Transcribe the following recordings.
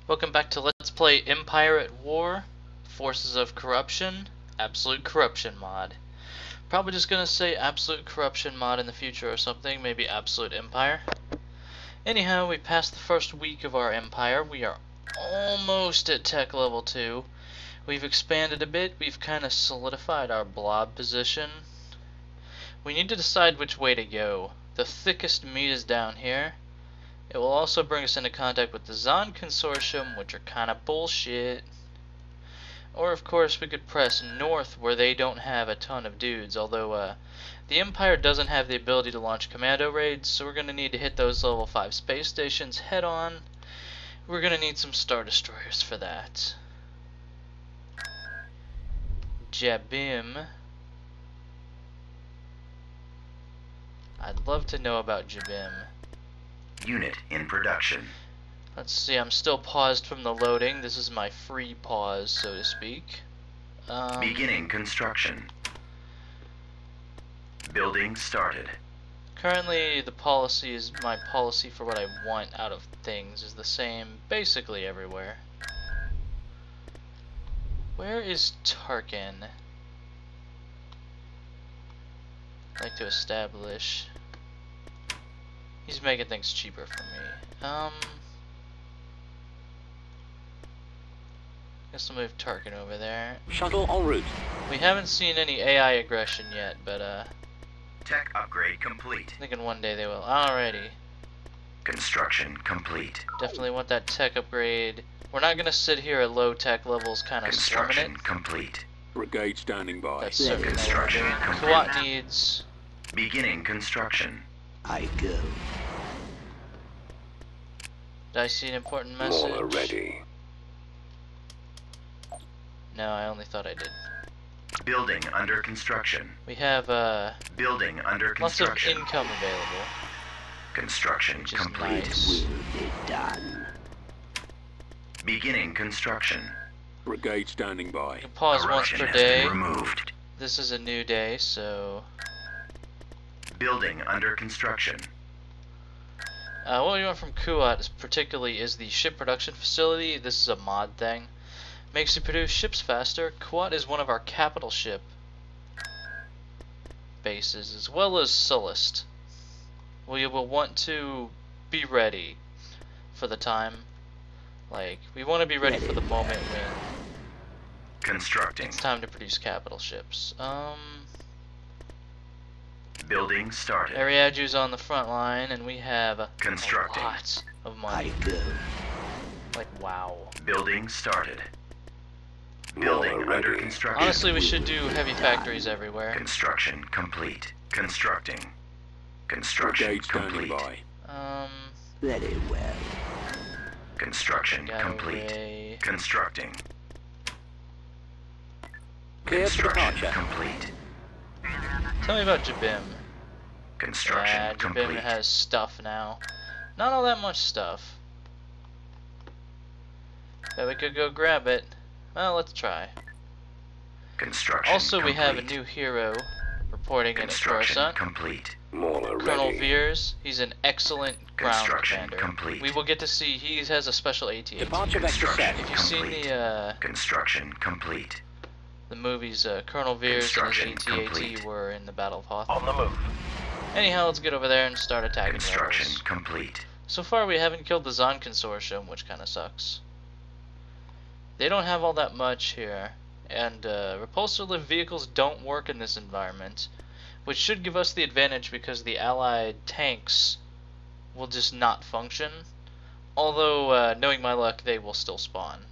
Welcome back to Let's Play Empire at War, Forces of Corruption, Absolute Corruption mod. Probably just gonna say Absolute Corruption mod in the future or something, maybe Absolute Empire. Anyhow, we passed the first week of our empire. We are almost at tech level 2. We've expanded a bit, we've kind of solidified our blob position. We need to decide which way to go. The thickest meat is down here. It will also bring us into contact with the Zon Consortium, which are kind of bullshit. Or, of course, we could press north, where they don't have a ton of dudes, although the Empire doesn't have the ability to launch commando raids, so we're going to need to hit those level 5 space stations head on. We're going to need some Star Destroyers for that. Jabim. I'd love to know about Jabim. Unit in production. Let's see, I'm still paused from the loading. This is my free pause, so to speak. Beginning construction. Building started. Currently, the policy is my policy for what I want out of things is the same basically everywhere. Where is Tarkin? I'd like to establish. He's making things cheaper for me. Guess I'll move Tarkin over there. Shuttle en route. We haven't seen any AI aggression yet, but Tech upgrade complete. thinking one day they will. Alrighty. Construction complete. Definitely want that tech upgrade. We're not gonna sit here at low tech levels kind of slumming Construction it. complete. Brigade standing by. That's certainly Construction what we're doing. complete. Kuwait needs. Beginning construction. I go. Did I see an important message? Mauler ready. No, I only thought I did. Building under construction. We have Building under lots of construction. income available, Construction which is complete. nice. Will be done. Beginning construction. Brigade standing by. We can pause once Corruption per has day. been removed. This is a new day, so Building under construction. what we want from Kuwait particularly is the ship production facility. This is a mod thing. Makes you produce ships faster. Kuwait is one of our capital ship bases, as well as Sullust. We will want to be ready for the time. Like, we want to be ready for the moment when Constructing. it's time to produce capital ships. Building started. Ariadne's on the front line, and we have a Constructing. lot of money. I go. Like, wow. Building started. Building Mauler under ready. construction. Honestly, we should do heavy factories everywhere. Construction complete. Constructing. Construction Brigade standing complete. by. Very well. Construction Got complete. away. Constructing. Clear for Construction departure. complete. Tell me about Jabim. Construction Yeah, Jabim complete. has stuff now. Not all that much stuff. Bet we could go grab it. Well, let's try. Construction Also, we have a complete. new hero reporting in at Construction Coruscant. complete. Mauler Colonel ready. Veers. He's an excellent ground Construction commander. complete. We will get to see he has a special AT-AT. Departure vector set. If you've seen complete. Construction complete. the movies, Colonel Veers and his Construction AT-AT complete. were in the Battle of Hoth. On the move. Anyhow, let's get over there and start attacking Construction rebels. complete. So far, we haven't killed the Zon Consortium, which kind of sucks. They don't have all that much here, and repulsor lift vehicles don't work in this environment, which should give us the advantage because the Allied tanks will just not function. Although, knowing my luck, they will still spawn.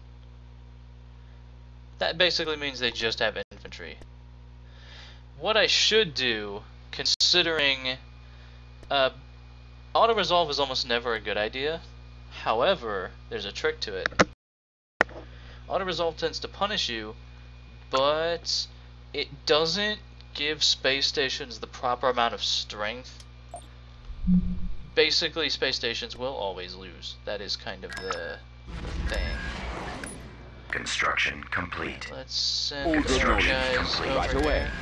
That basically means they just have infantry. What I should do, considering auto-resolve is almost never a good idea. However, there's a trick to it. Auto-resolve tends to punish you, but it doesn't give space stations the proper amount of strength. Basically, space stations will always lose. That is kind of the thing. Construction complete. Let's send All our construction guys complete. over Right away. here.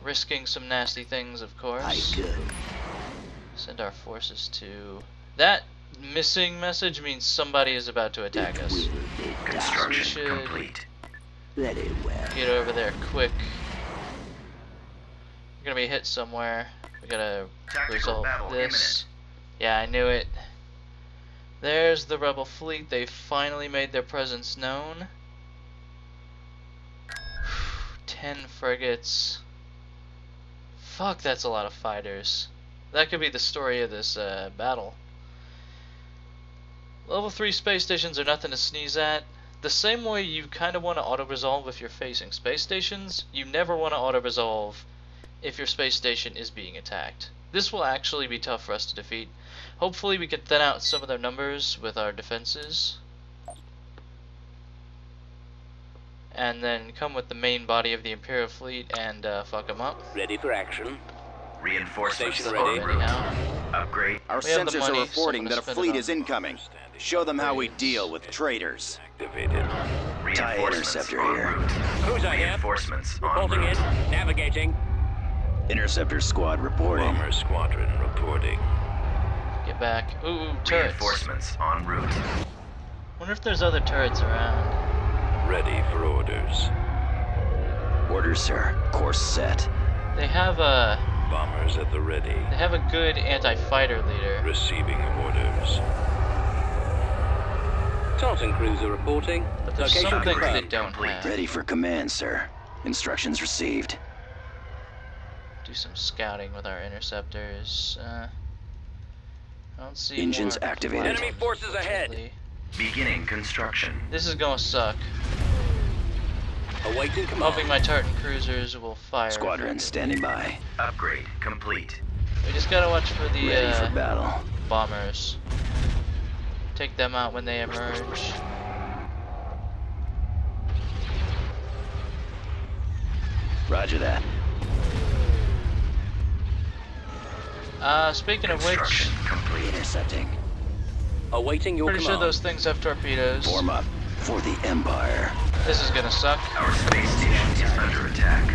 Risking some nasty things, of course. I go. Send our forces to... That missing message means somebody is about to attack us. Construction should- complete. Very well. Get over there quick. We're gonna be hit somewhere. We gotta Tactical resolve battle this. Yeah, I knew it. There's the rebel fleet. They finally made their presence known. 10 frigates. Fuck, that's a lot of fighters. That could be the story of this battle. Level 3 space stations are nothing to sneeze at. The same way you kind of want to auto-resolve if you're facing space stations, you never want to auto-resolve if your space station is being attacked. This will actually be tough for us to defeat. Hopefully we can thin out some of their numbers with our defenses. And then come with the main body of the Imperial fleet and fuck them up. Ready for action. Reinforcements Station en ready. route. Anyhow. Upgrade. Our We have the sensors money, are so reporting I'm that a gonna spend fleet it is on incoming. Show them how we frigates. deal with traitors. Activated. Reinforcements interceptor en here. route. Cruiser here. Reinforcements en Reporting route. in. Navigating. Interceptor squad reporting. Bomber squadron reporting. Get back. Ooh, turrets. Reinforcements en route. Wonder if there's other turrets around. Ready for orders. Orders, sir. Course set. They have a Bombers at the ready. good anti-fighter leader. Receiving orders. Tartan cruiser reporting. But there's Location some things they confirmed. don't Complete. have. Ready for command, sir. Instructions received. Do some scouting with our interceptors. I don't see Engines more activated. Enemy forces ahead. unfortunately. Beginning construction. This is gonna suck. Awaiting I'm command. hoping my Tartan cruisers will fire. Squadron standing by. Upgrade complete. We just gotta watch for the Ready for battle. bombers. Take them out when they emerge. Roger that. Speaking of which, Construction complete. Intercepting. Awaiting your pretty sure command. those things have torpedoes. Form up for the Empire. This is gonna suck. Our space station is under attack.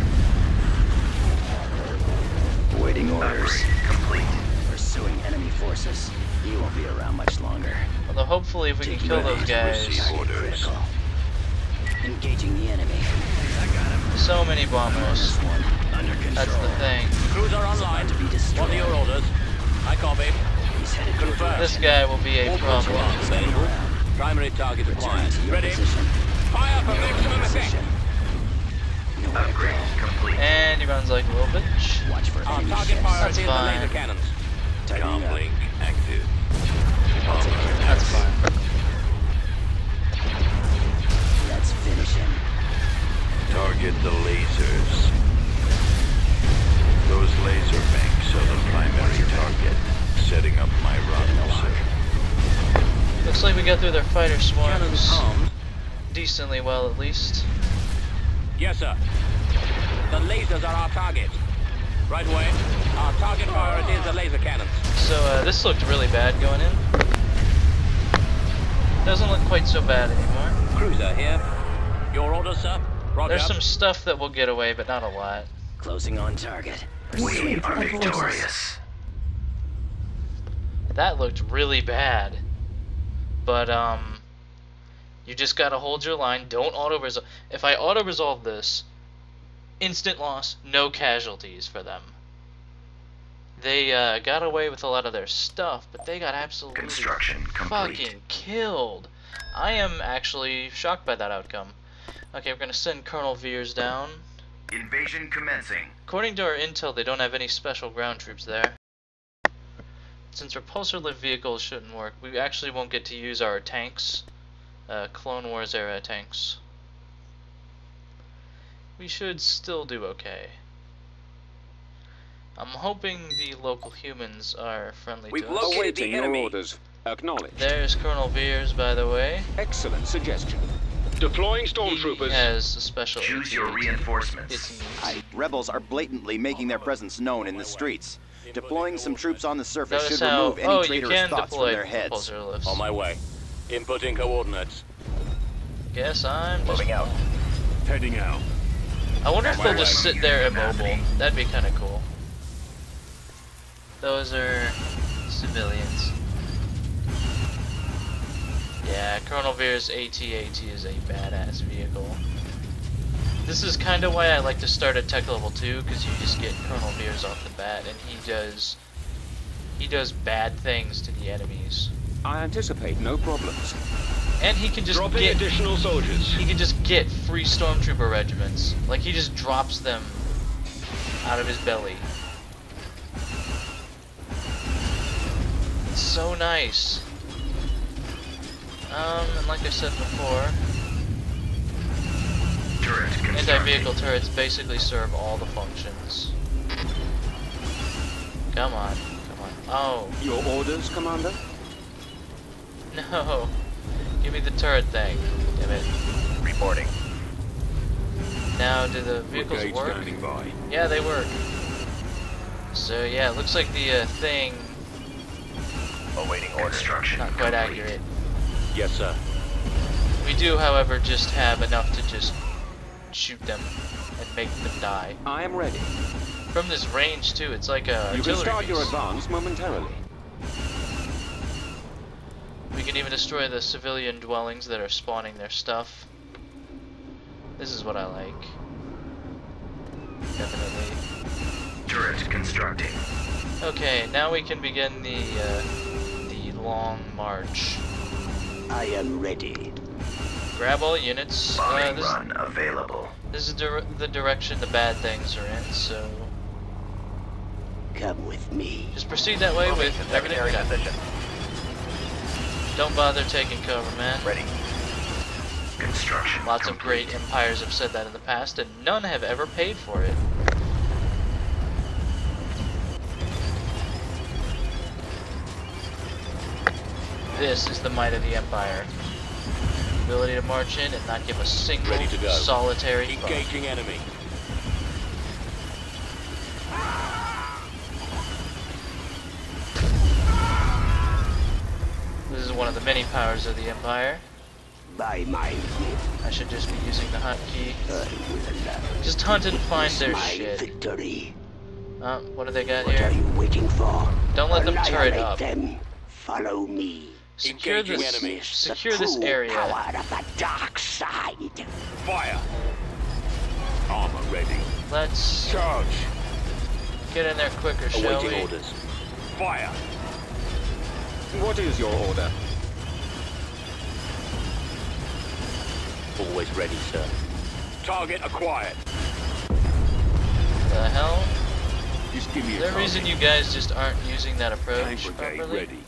Awaiting orders. Upgrade complete. Pursuing enemy forces. You won't be around much longer. Although hopefully if we can kill those guys. receive orders. Critical. Engaging the enemy. I got him. So many bombers. One under control. That's the thing. Cruiser online. To be destroyed. What are your orders? I copy. He's headed to Confirmed. This guy will be a All problem. personnel available. Primary target Return acquired. to your Ready. position. Fire for maximum effect. Position. Nowhere to Upgrade go. complete. And he runs like a little bitch. Watch for Our enemy target ships. priority is the fine. laser cannons. Tightening up. Comlink active. I'll take care of that. That's fine. Let's finish him. Target the lasers. Those laser banks are the primary target. Setting up my run. Looks like we got through their fighter Cannons swarms armed. decently well at least. Yes, sir. The lasers are our target. Right away. Our target priority is the laser cannons. So this looked really bad going in. Doesn't look quite so bad anymore. Cruiser here. Your orders, sir. Roger. There's some stuff that will get away, but not a lot. Closing on target. We are victorious. That looked really bad. But you just gotta hold your line. Don't auto-resolve. If I auto-resolve this, instant loss, no casualties for them. They got away with a lot of their stuff, but they got absolutely Construction complete. fucking killed. I am actually shocked by that outcome. Okay, we're gonna send Colonel Veers down. Invasion commencing. According to our intel, they don't have any special ground troops there. Since repulsor-lift vehicles shouldn't work, we actually won't get to use our tanks, Clone Wars era tanks. We should still do okay. I'm hoping the local humans are friendly We've to us. located Awaiting the your enemy. orders. Acknowledged. There's Colonel Veers, by the way. Excellent suggestion. Deploying He stormtroopers. has a special Choose your AT-AT reinforcements. hits and Aye. needs. Rebels are blatantly making their presence known in the streets. Deploying some troops on the surface Notice should how, remove any you traitorous can thoughts from deploy their heads. repulsor lifts. On my way. Inputting coordinates. Guess I'm just... Moving out. Heading out. I wonder if On they'll my just way. sit there immobile. That'd be kind of cool. Those are civilians. Yeah, Colonel Veer's AT-AT is a badass vehicle. This is kind of why I like to start at tech level 2, because you just get Colonel Veer's off the bat, and he does bad things to the enemies. I anticipate no problems. And he can just get additional soldiers. He can just get free stormtrooper regiments. Like, he just drops them out of his belly. It's so nice. And like I said before, anti-vehicle turrets basically serve all the functions. Come on, come on. Oh. Your orders, Commander? No. Give me the turret thing. Damn it. Reporting. Now, do the vehicles Brigade work? standing by. Yeah, they work. So yeah, it looks like the thing Awaiting order. Construction not quite complete. accurate. Yes, sir. We do, however, just have enough to just shoot them and make them die. I am ready. From this range too, it's like a You can artillery start your piece. advance momentarily. We can even destroy the civilian dwellings that are spawning their stuff. This is what I like. Definitely. Turret constructing. Okay, now we can begin the long march. I am ready. Grab all units. Bombing run available. This is the direction the bad things are in, so Come with me. just proceed that way with everything we got. position. Don't bother taking cover, man. Ready. Construction. Lots of complete. great empires have said that in the past, and none have ever paid for it. This is the might of the Empire. The ability to march in and not give a single Ready to go. solitary fuck. Engaging enemy. This is one of the many powers of the Empire. By my will, I should just be using the hunt key. I will allow Just hunt and find this their my shit. victory. What do they got What are here? you waiting for? Don't let them turret Annihilate up. them. Follow me. Secure Engaging this. enemy. Secure The this true area. Power of the dark side. Fire. Armor ready. Let's Charge. get in there quicker, shall Awaiting we? orders. Fire. What is your order? Always ready, sir. Target acquired. The hell? Just give me Is a there a target. reason you guys just aren't using that approach Tank brigade properly? ready.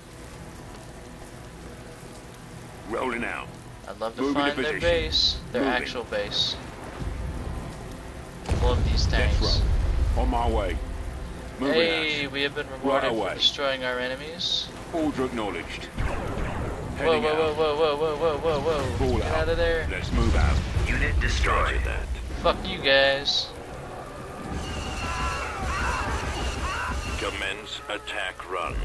Rolling out. I'd love to Moving to find their position. base, their Moving. actual base. Love these Death tanks. row. On my way. Moving Hey, we have been rewarded Right for away. destroying our enemies. out. Order acknowledged. Whoa, Heading whoa, whoa, out. whoa, whoa, whoa, whoa, whoa, whoa. Fall Get out. out of there. Let's move out. Unit destroyed. Roger that. Fuck you guys. Commence attack run.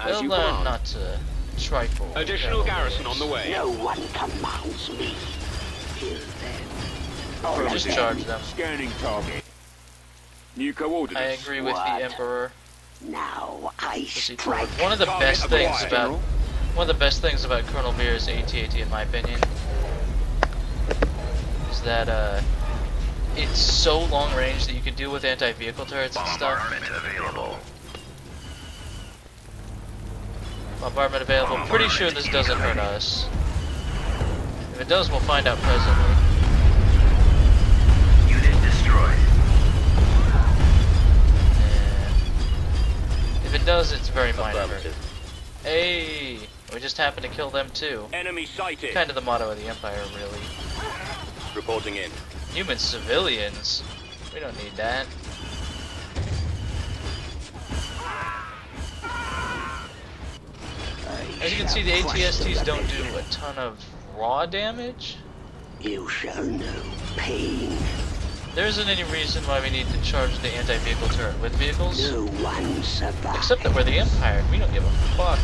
As They'll you learn command. not to trifle. with Additional their garrison orders. on the way. No one commands me. Kill them. All of Just them. charge them. Scanning target. New coordinates. I agree with What? the Emperor. Now I Let's see, strike. One of the Target best things acquired. about Colonel Veer's AT-AT, in my opinion, is that it's so long range that you can deal with anti-vehicle turrets and stuff. Bombardment available. Bombardment available. Pretty sure this doesn't hurt us. If it does, we'll find out presently. Unit destroyed. If it does, it's very minor. Affirmative. Hey, we just happened to kill them too. Enemy sighted. Kind of the motto of the Empire, really. Reporting in. Human civilians. We don't need that. As you can see, the ATSTs don't do a ton of raw damage. You shall know pain. There isn't any reason why we need to charge the anti-vehicle turret with vehicles. No one survives. Except that we're the Empire, and we don't give a fuck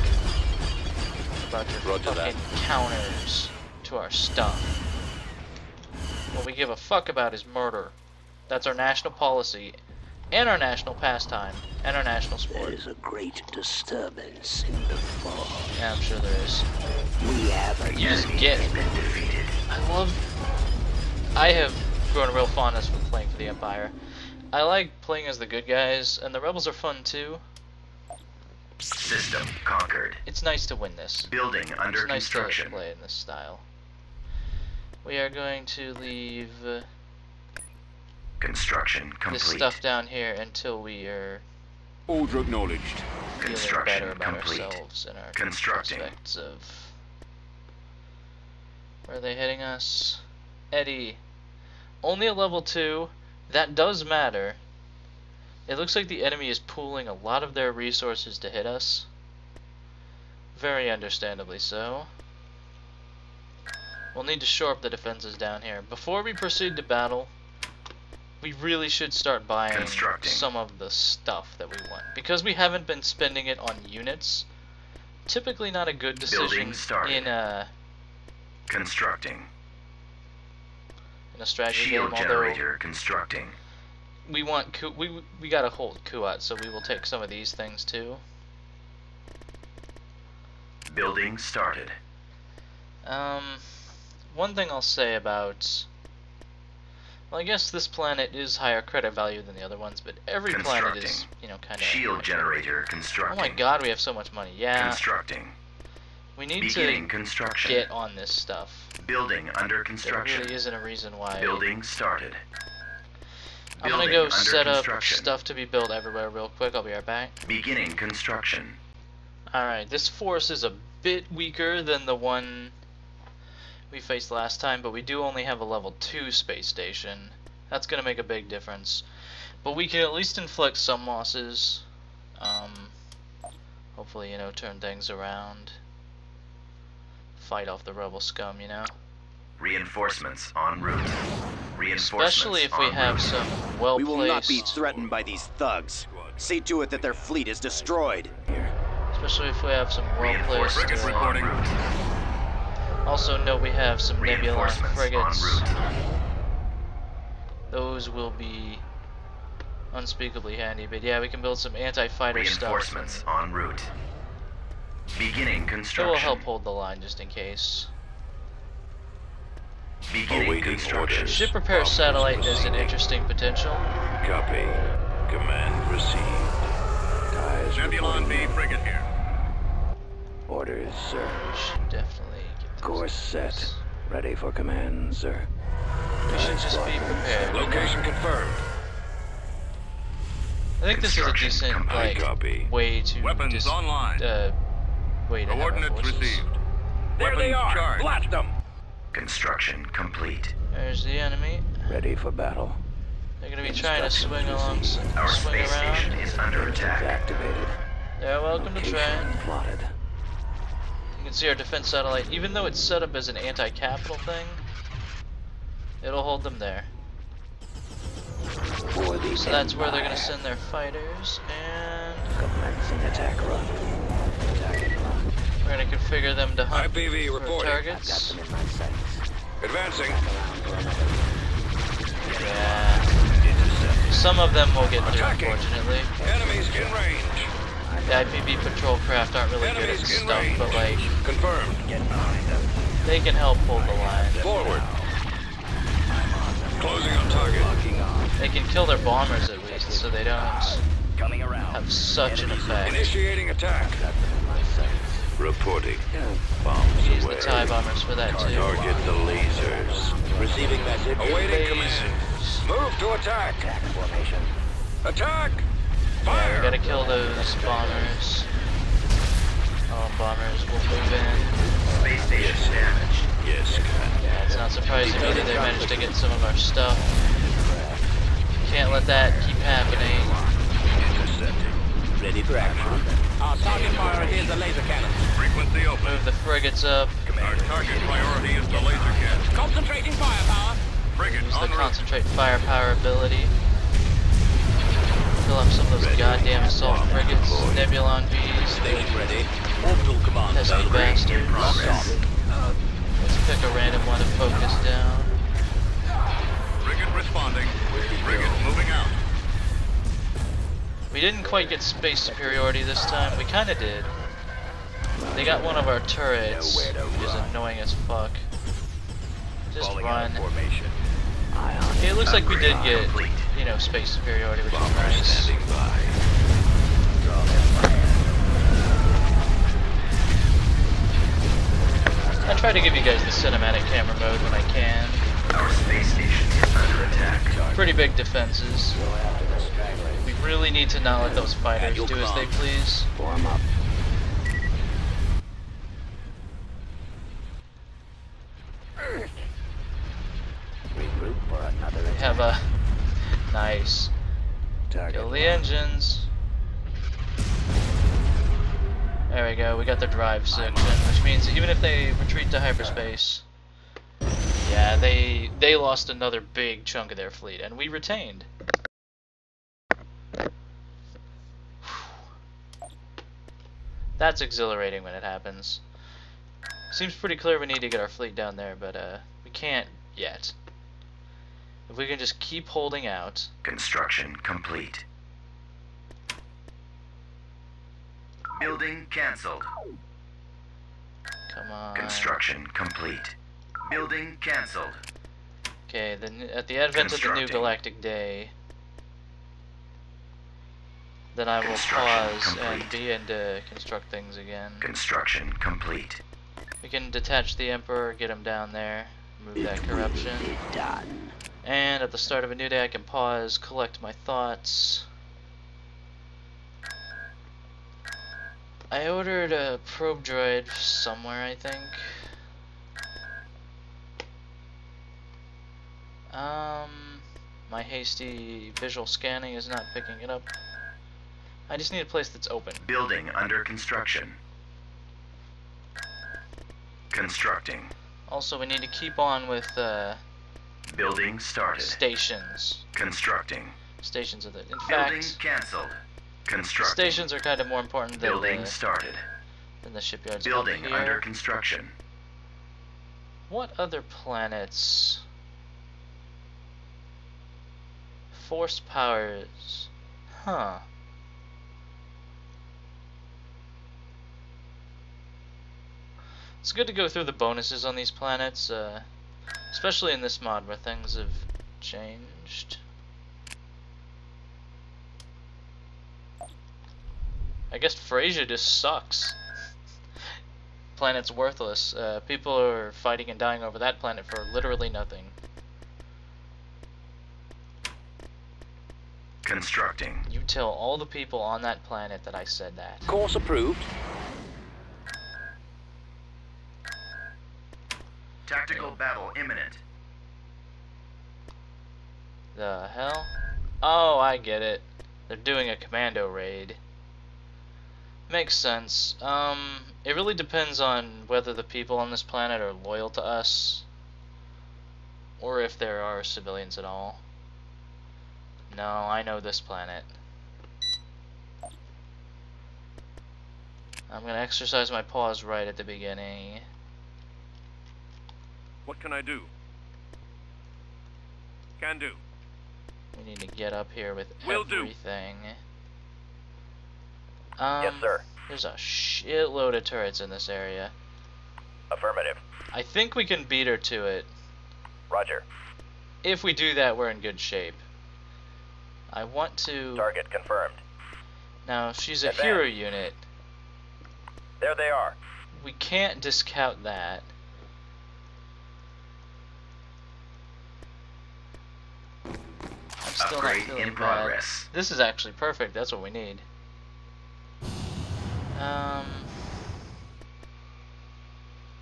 about your Roger that. fucking counters to our stuff. What we give a fuck about is murder. That's our national policy, and our national pastime, and our national sport. There is a great disturbance in the fog. Yeah, I'm sure there is. We have a You just get. I have grown a real fondness for playing for the Empire. I like playing as the good guys, and the rebels are fun too. System conquered. It's nice to win this. Building under It's nice construction. to play in this style. We are going to leave Construction complete. this stuff down here until we are Order acknowledged. feeling Construction better about complete. ourselves and our Constructing. prospects of. Where are they hitting us? Eddie. Only a level 2. That does matter. It looks like the enemy is pooling a lot of their resources to hit us. Very understandably so. We'll need to shore up the defenses down here. Before we proceed to battle, we really should start buying Constructing. some of the stuff that we want. Because we haven't been spending it on units, typically not a good decision Building started. in a Constructing. strategy Shield game, although generator constructing. we want we gotta hold Kuat, so we will take some of these things too. Building started. One thing I'll say about, well, I guess this planet is higher credit value than the other ones, but every planet is, you know, kind of. Shield generator Oh constructing. my God, we have so much money. Yeah, Constructing. we need Beginning to construction. get on this stuff. Building under There construction. really isn't a reason why. Building started. I'm gonna Building go under set up construction. stuff to be built everywhere real quick. I'll be right back. Beginning construction. Alright, this force is a bit weaker than the one we faced last time, but we do only have a level 2 space station. That's gonna make a big difference. But we can at least inflict some losses. Hopefully, you know, turn things around. Fight off the rebel scum, you know? Reinforcements en route. Reinforcements Especially if we en have route. some We well-placed... will not be threatened by these thugs. See to it that their fleet is destroyed. Especially if we have some well-placed... Reinforcements en route. Also note we have some Nebulon Reinforcements frigates. en route. Those will be unspeakably handy, but yeah, we can build some anti-fighter stuff. Reinforcements en route. Beginning It construction. will help hold the line just in case. Beginning Awaiting construction. orders. Ship repair satellite is an interesting potential. Copy. Command received. Guys, Nebulon B frigate here. orders, sir. Should definitely get those Course set. numbers. Ready for command, sir. We should just be prepared. Location confirmed. I think this is a Construction decent, like, Copy. way to Weapons online. way to have our Coordinates forces. received. There they are. charged. Blast them. Construction complete. There's the enemy. Ready for battle. They're gonna be trying to swing along, Our swing space station around. is under attack. Activated. They're welcome to try. Location plotted. You can see our defense satellite, even though it's set up as an anti-capital thing, it'll hold them there. For the So that's where they're gonna Empire. send their fighters, and Commencing attack run. Target locked. we're gonna configure them to hunt IPV for reporting. I've got targets. them in my sights. Advancing. Around for another. Yeah. Some of them will get through, Attacking. unfortunately. Enemies in range. The IPV patrol craft aren't really good at Enemies in stuff, range. but like, Confirmed. they can help hold the line. Forward. Closing on target. They can kill their bombers at least, so they don't have such an effect. Initiating attack. Got them in my sights. Reporting. Bombs Use away. the TIE bombers for that too. Target the lasers. Receiving message. Awaiting command. Lasers. Move to attack. Attack formation. Attack. Yeah, Fire. we gotta kill those bombers. All bombers will move in. Space station damaged. Yes, Command. Yeah, it's not surprising either. They managed to get some of our stuff. Can't let that keep happening. Intercepting. Ready for action. Our target priority is the laser cannon. Frequency open. Move the frigates up. Our target priority is the laser cannon. Concentrating firepower. Frigate Use the en route. concentrate firepower ability. Fill up some of those goddamn assault frigates. Nebulon Vs. Station ready. Orbital command. Pesky Upgrade in bastards. progress. Let's pick a random one to focus down. Frigate responding. Frigate We didn't quite get space superiority this time. We kind of did. They got one of our turrets, which is annoying as fuck. Just run. Okay, it looks like we did get, you know, space superiority, which is nice. I try to give you guys the cinematic camera mode when I can. Our space station is under attack. Pretty big defenses. We really need to not let those fighters do as they please. Form up. Regroup for another We attack. have a nice. Kill the engines. There we go, we got the drive section, which means even if they retreat to hyperspace, yeah, they lost another big chunk of their fleet, and we retained. That's exhilarating when it happens. Seems pretty clear we need to get our fleet down there, but we can't yet. If we can just keep holding out. Construction complete. Building cancelled. Come on. Construction complete. Building cancelled. Okay, then at the advent of the new Constructing. galactic day, then I will Construction pause and complete. begin to construct things again. Construction complete. We can detach the Emperor, get him down there, remove that corruption. Done. And at the start of a new day I can pause, collect my thoughts. I ordered a probe droid somewhere, I think. My hasty visual scanning is not picking it up. I just need a place that's open. Building under construction. Constructing. Also, we need to keep on with Building started. stations. Constructing. Stations are the. In Building fact, cancelled. Constructing. stations are kind of more important than Building started. the shipyards. Building up here. under construction. What other planets? Force powers. Huh. It's good to go through the bonuses on these planets, especially in this mod where things have changed. I guess Frasier just sucks. Planet's worthless. People are fighting and dying over that planet for literally nothing. Constructing. You tell all the people on that planet that I said that. Course approved. Tactical battle imminent. The hell? Oh, I get it. They're doing a commando raid. Makes sense. It really depends on whether the people on this planet are loyal to us, or if there are civilians at all. No, I know this planet. I'm gonna exercise my pause right at the beginning. What can I do? Can do. We need to get up here with Will do. everything. Yes, sir. There's a shitload of turrets in this area. Affirmative. I think we can beat her to it. Roger. If we do that, we're in good shape. I want to... Target confirmed. Now, she's a Advance. hero unit. There they are. We can't discount that. I'm still not Upgrade feeling in bad. progress. This is actually perfect. That's what we need.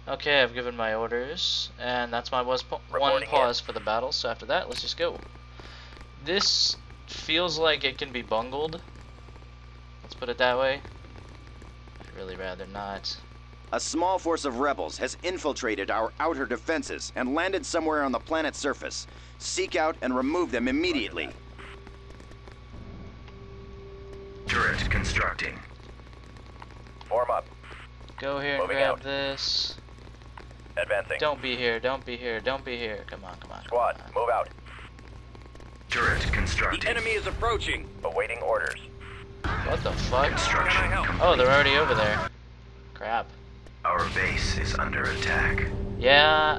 Okay, I've given my orders, and that's my one Reporting pause for the battle. So after that, let's just go. This feels like it can be bungled. Let's put it that way. I'd really rather not. A small force of rebels has infiltrated our outer defenses and landed somewhere on the planet's surface. Seek out and remove them immediately. Turret constructing. Form up. Go here and Moving grab out. this. Advancing. Don't be here, don't be here, don't be here. Come on, come on. Squad, move out. Turret The constructing. enemy is approaching. Awaiting orders. What the fuck? Construction Oh, they're complete. already over there. Crap. Our base is under attack. Yeah,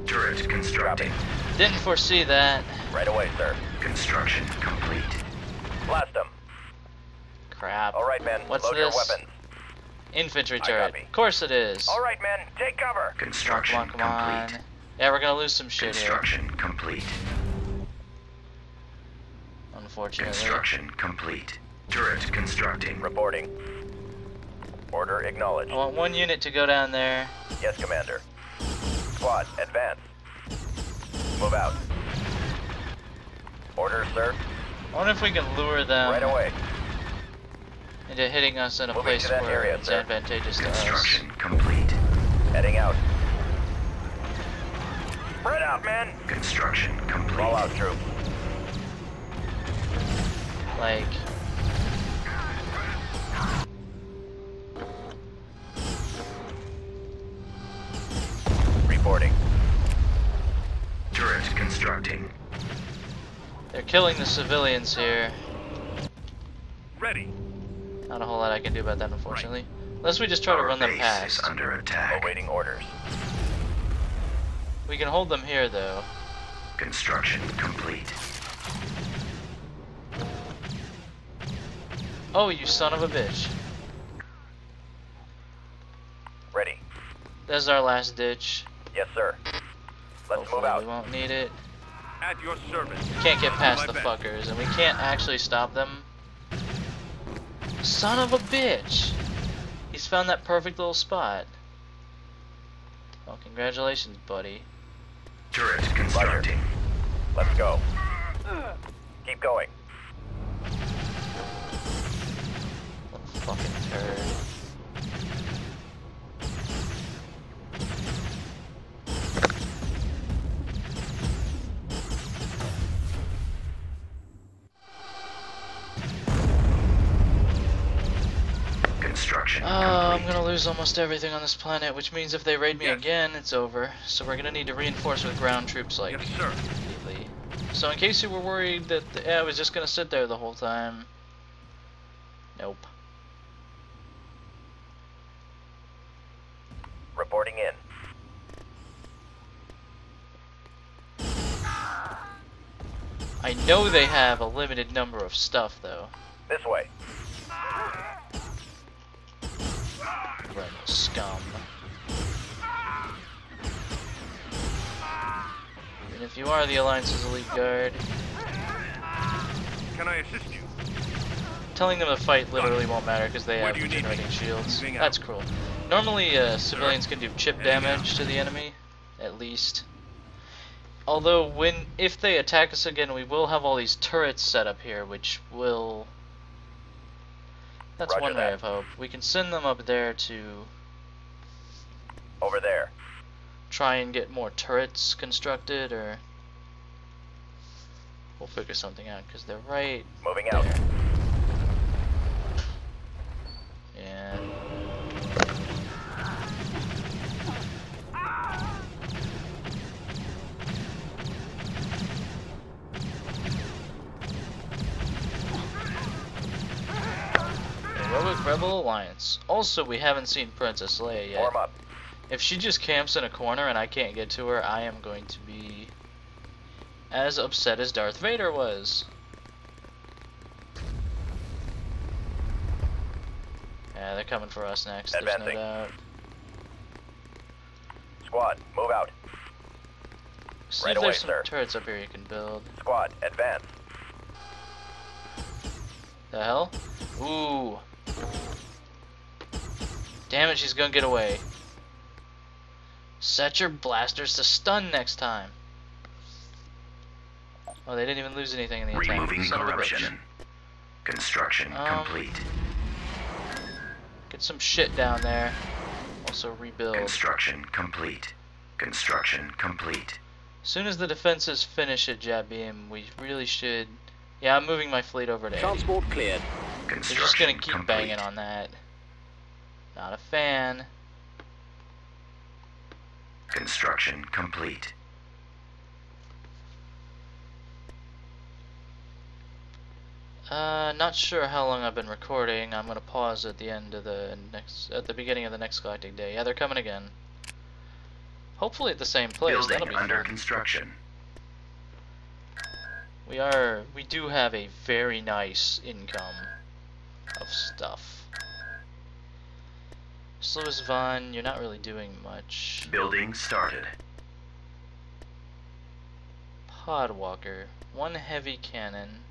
Turret constructing. didn't foresee that. Right away, sir. Construction complete. Blast them. Crap. All right, men. What's Load your this? weapons. Infantry I turret. copy. Of course it is. All right, men. Take cover. Construction Come on. complete. Yeah, we're gonna lose some shit here. Construction complete. Unfortunately. Construction complete. Turret constructing. Reporting. Order acknowledged. I want one unit to go down there. Yes, Commander. Squad, advance. Move out. Order, sir. I wonder if we can lure them Right away. into hitting us in a Moving place to that where area, it's sir. advantageous to us. Construction complete. Heading out. Spread out, men. Construction complete. Roll out, troops. Like, Reporting. Turret constructing. they're killing the civilians here. Ready. Not a whole lot I can do about that, unfortunately. Unless we just try to Our run them base past. is under attack. Awaiting orders. We can hold them here, though. Construction complete. Oh, you son of a bitch. Ready. There's our last ditch. Yes, sir. Let's Hopefully move out. we won't need it. At your service. We can't get past My the bad. fuckers, and we can't actually stop them. Son of a bitch! He's found that perfect little spot. Well, congratulations, buddy. Turret constructing. Let's go. Keep going. What a fucking turd. Construction Oh, I'm complete. gonna lose almost everything on this planet, which means if they raid me Yes. again, it's over. So we're gonna need to reinforce with ground troops, like, Yes, sir. immediately. So in case you were worried that I was just gonna sit there the whole time, nope. Reporting in. I know they have a limited number of stuff, though. This way. Rebel scum. And if you are the Alliance's elite guard, Can I assist you? telling them to fight literally won't matter because they Where have do you need regenerating me? shields. Moving out. That's cruel. Normally, civilians can do chip Heading damage out. to the enemy, at least. Although, if they attack us again, we will have all these turrets set up here, which will... That's Roger one ray that. of hope. We can send them up there to Over there. try and get more turrets constructed, or... We'll figure something out, because they're right Moving out. there. Yeah. Heroic Rebel Alliance. Also, we haven't seen Princess Leia yet. Warm up. If she just camps in a corner and I can't get to her, I am going to be as upset as Darth Vader was. Yeah, they're coming for us next, there's no Advancing. doubt. Squad, move out. See Right if away, there's some sir. turrets up here you can build. Squad, advance. The hell? Ooh. Damn it, she's gonna get away. Set your blasters to stun next time. Oh, they didn't even lose anything in the attack. Removing Son of a bitch. corruption. Construction complete. Get some shit down there. Also rebuild. Construction complete. Construction complete. As soon as the defenses finish at Jabim, we really should... Yeah, I'm moving my fleet over to Eddie. Transport cleared. They're just Construction gonna keep complete. banging on that. Not a fan. Construction complete. Not sure how long I've been recording. I'm gonna pause at the beginning of the next Galactic Day. Yeah, they're coming again. Hopefully at the same place. Building That'll be under fun. construction. We do have a very nice income of stuff. Sluis Von, you're not really doing much. Building started. Podwalker, one heavy cannon.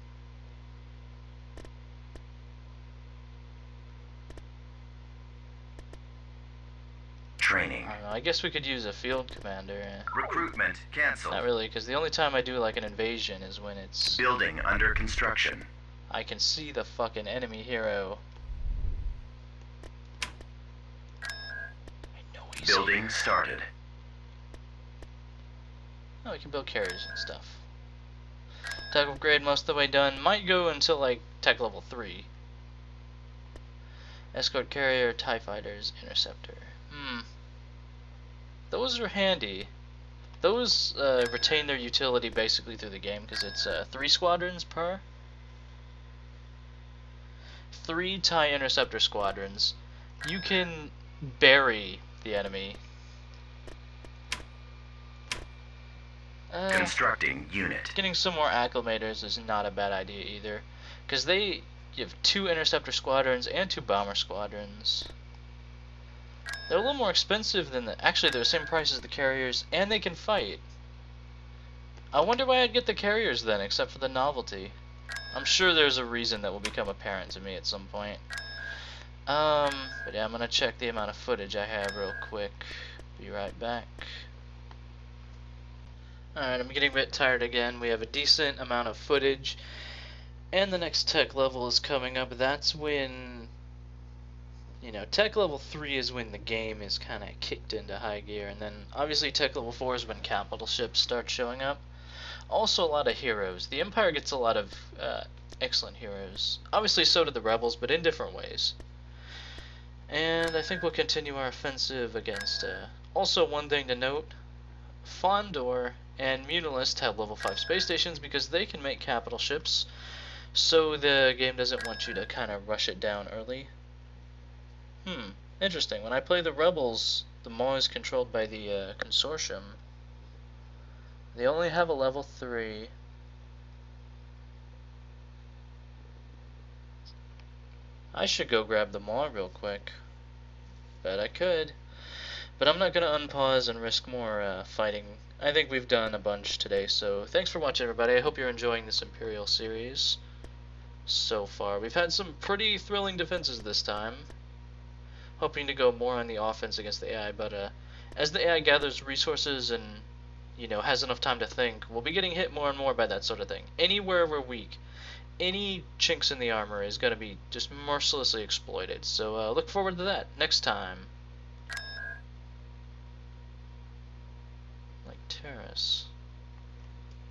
Training. I don't know, I guess we could use a field commander. Recruitment canceled. Not really, because the only time I do like an invasion is when it's... Building under construction. I can see the fucking enemy hero. I know he's Building here. started. Oh, we can build carriers and stuff. Tech upgrade most of the way done. Might go until like tech level 3. Escort carrier, TIE fighters, interceptor. Those are handy. Those retain their utility basically through the game because it's 3 squadrons per. 3 TIE interceptor squadrons. You can bury the enemy. Constructing unit. Getting some more acclimators is not a bad idea either, because you have 2 interceptor squadrons and 2 bomber squadrons. They're a little more expensive than actually they're the same price as the carriers, and they can fight. I wonder why I'd get the carriers then, except for the novelty. I'm sure there's a reason that will become apparent to me at some point. But yeah, I'm gonna check the amount of footage I have real quick. Be right back. Alright, I'm getting a bit tired again. We have a decent amount of footage, and the next tech level is coming up. That's when, you know, tech level 3 is when the game is kind of kicked into high gear, and then obviously tech level 4 is when capital ships start showing up. Also a lot of heroes. The Empire gets a lot of excellent heroes. Obviously so do the Rebels, but in different ways. And I think we'll continue our offensive against... also, one thing to note, Fondor and Munilist have level 5 space stations because they can make capital ships, so the game doesn't want you to kind of rush it down early. Interesting. When I play the Rebels, the Maw is controlled by the Consortium. They only have a level 3. I should go grab the Maw real quick. Bet I could. But I'm not going to unpause and risk more fighting. I think we've done a bunch today, so thanks for watching, everybody. I hope you're enjoying this Imperial series so far. We've had some pretty thrilling defenses this time. Hoping to go more on the offense against the AI, but as the AI gathers resources and, you know, has enough time to think, we'll be getting hit more and more by that sort of thing. Anywhere we're weak, any chinks in the armor is going to be just mercilessly exploited. So look forward to that next time. Like Terrace.